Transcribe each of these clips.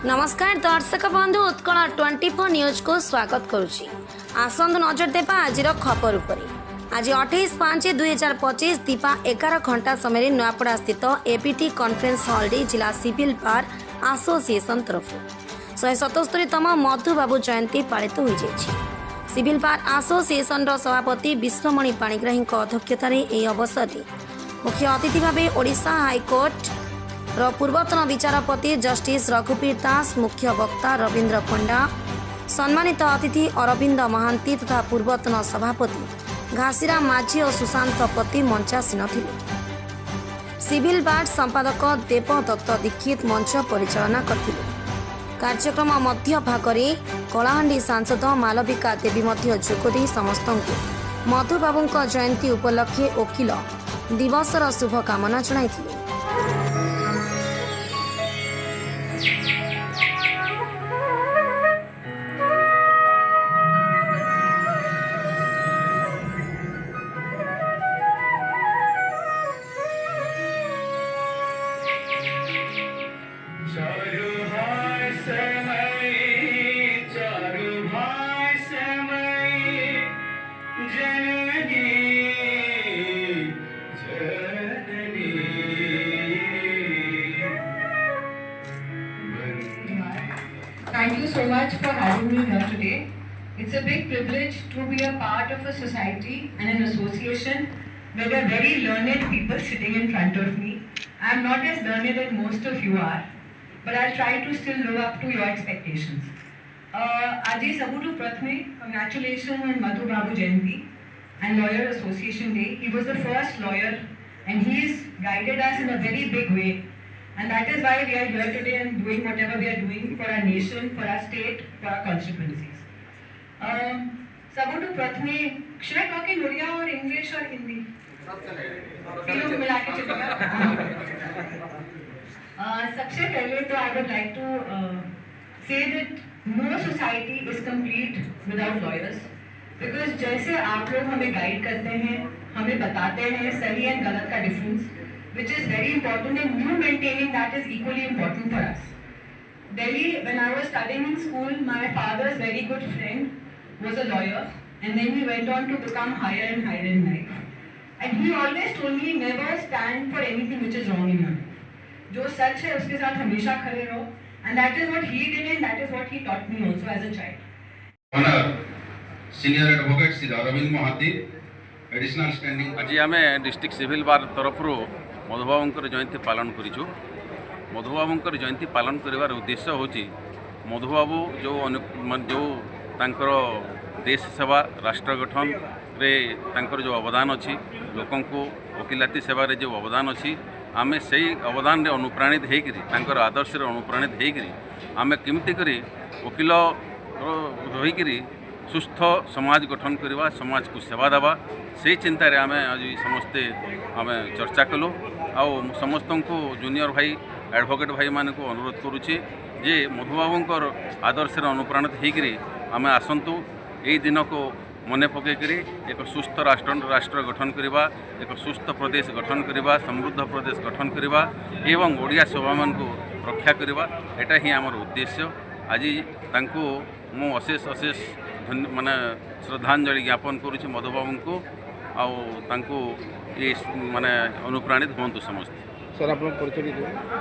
नमस्कार दर्शक बंधु उत्कल 24 न्यूज को स्वागत करुच्ची। आसंतु नजर देवा आज खबर उपर। आज 28/5/2025 दीपा 11 घंटा समय नुआपड़ा स्थित एपीटी कॉन्फ्रेंस हॉल जिला सिविल बार एसोसिएशन तरफ 177तम मधुबाबू जयंती पालित हो जाएगी। सिविल बार एसोसिएशन सभापति विश्वमणि पाणिग्राही अध्यक्षतार यह अवसर मुख्य अतिथि भाव ओडिशा हाईकोर्ट पूर्वतन विचारपति जस्टिस रघुवीर दास, मुख्य वक्ता रवींद्र पंडा, सम्मानित अतिथि अरविंद महांती तथा पूर्वतन सभापति घासीराम माझी और सुशांत पति मंचासीन थिले। सिविल बार संपादक देवदत्त दीक्षित मंच परिचालना करथिले। कार्यक्रम मध्य भागरे कलाहांडी सांसद मालविका देवी मध्य जोगदे समस्तଙ୍କୁ मधुबाबूଙ୍କ जयंती उपलक्षे वकील दिवसर शुभकामना जणाइथिले। Thank you so much for having me here today. It's a big privilege to be a part of a society and an association where there are very learned people sitting in front of me. I am not as learned as most of you are, but I'll try to still live up to your expectations. Aji Sabutu Prathme, congratulations on Madhu Babu Jayanti and Lawyer Association Day. He was the first lawyer and he's guided us in a very big way. And that is why we are here today and doing whatever we are doing for our nation, for our state, for our constituencies. Sabutu Prathme, should I talk in Odia or English or Hindi? तीनों को मिला के चलेगा। सबसे पहले तो I would like to say that no society is complete without lawyers, because जैसे आप लोग हमें गाइड करते हैं, हमें बताते हैं सही और गलत का difference, which is very important, and you maintaining that is equally important for us. Delhi, when I was studying in school, my father's very good friend was a lawyer, and then he went on to become higher and higher in life. And he always told me, never stand for anything which is wrong in your life. जो सच है उसके साथ हमेशा खड़े रहो, and that is what he did, and that is what he taught me also as a child. Honor, Senior Advocate Sri Aravind Mahanti, Additional Standing. आज आम district civil बार तरफ मधुबाबूंकर जयंती पालन करूँ। मधुबाबूंकर जयंती पालन कर उद्देश्य हूँ मधुबाबू जो जो तांकर देश सेवा राष्ट्र गठन रे तांकर जो अवदान अच्छी लोकों को वकिलाती सेवार जो अवदान अच्छी आमे से अवदान रे अनुप्राणित होकर आदर्श अनुप्राणित होकर आमे केमती करी वकिल रहीकि सुस्थ समाज गठन करवा समाज को सेवा देवा से चिंतार आम आज समस्ते आम चर्चा कलु आ समस्त को जूनियर भाई एडवोकेट भाई मान को अनुरोध करुचे जे मधुबाबूंकर आदर्श अनुप्राणित होकर आम आसतु यही दिन को मन पकईकरी एक सुस्थ राष्ट्र गठन करवा, एक सुस्थ प्रदेश गठन करवा, समृद्ध प्रदेश गठन करवा एवं ओडिया स्वाभिमान को रक्षा करवा, एटा ही आमर उद्देश्य। आज तांको मु अशेष अशेष माने श्रद्धांजलि ज्ञापन करुच्ची मधुबाबू को आउ ये माने अनुप्राणित हूँ समस्त। सर आप परिचय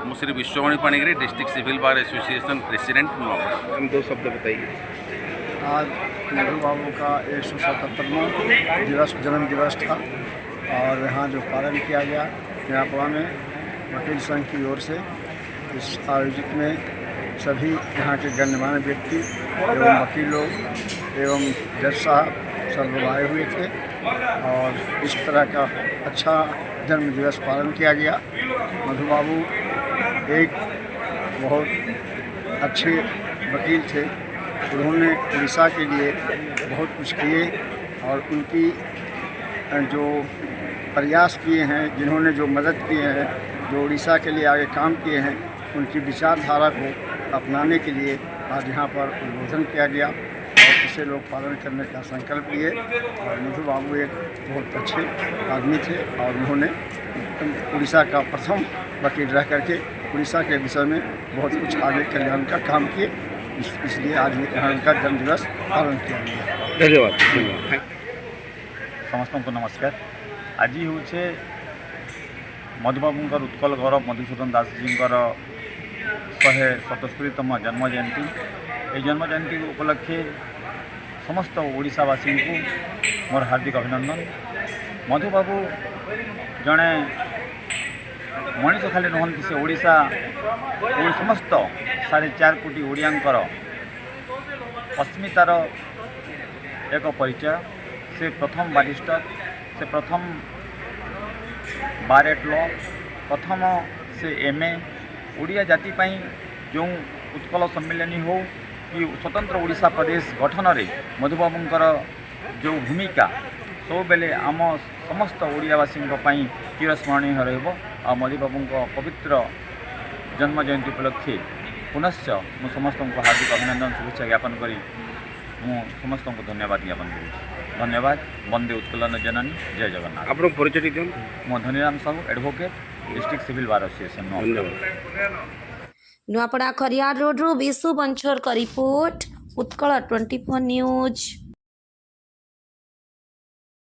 मु Shri Vishwamani Panigrahi district civil bar association president Nuapada. हम दो शब्द बताइए। आज मधुबाबू का 177वां जन्म दिवस था और यहाँ जो पालन किया गया नुआपड़ा में वकील संघ की ओर से, इस आयोजित में सभी यहाँ के गण्यमान्य व्यक्ति एवं वकील लोग एवं जज साहब सब लोग आए हुए थे और इस तरह का अच्छा जन्म दिवस पालन किया गया। मधुबाबू एक बहुत अच्छे वकील थे, उन्होंने उड़ीसा के लिए बहुत कुछ किए और उनकी जो प्रयास किए हैं, जिन्होंने जो मदद किए हैं, जो उड़ीसा के लिए आगे काम किए हैं, उनकी विचारधारा को अपनाने के लिए आज यहाँ पर उद्बोधन किया गया और इसे लोग पालन करने का संकल्प लिए। और मधुबाबू एक बहुत अच्छे आदमी थे और उन्होंने उड़ीसा का प्रथम वकील रह करके उड़ीसा के विषय में बहुत कुछ आगे कल्याण का काम किए। इसलिए आज यहाँ उनका जन्म दिवस पालन किया गया। धन्यवाद। समस्त को नमस्कार। आज हूँ मधुबाबूंकर उत्कल गौरव मधुसूदन दास जी 177तम जन्म जयंती। ये जन्म जयंती उपलक्षे समस्त ओडिशावासी को मोर हार्दिक अभिनंदन। मधुबाबू जड़े मनीष खाली नुहति से ओडिशा समस्त 4.5 कोटी ओडियांकर अस्मितार एक परिचय। से प्रथम बारिस्टर, से प्रथम बार एट लॉ, प्रथम से एमए ओडिया जाति पाई जो उत्कल सम्मिलनी हो कि स्वतंत्र ओडिशा प्रदेश गठन रे मधुबाबूंकर जो भूमिका सब बेले आम समस्त ओडियावासी चिरस्मरणीय रहिबो। आ मधुबाबू पवित्र जन्म जयंती उपलक्षे पुनश्च मु समस्त को हार्दिक अभिनंदन शुभेच्छा ज्ञापन करी मु समस्त को धन्यवाद ज्ञापन करुँ। धन्यवाद। वंदे उत्कलन जननी। जय जगन्नाथ। आप परिचय दिखाँ। मो Dhaniram Sahu, advocate, district civil bar association. धन्यवाद। नुआपड़ा खरियार रोड रू विशु बंछर का रिपोर्ट, उत्कल 24 न्यूज।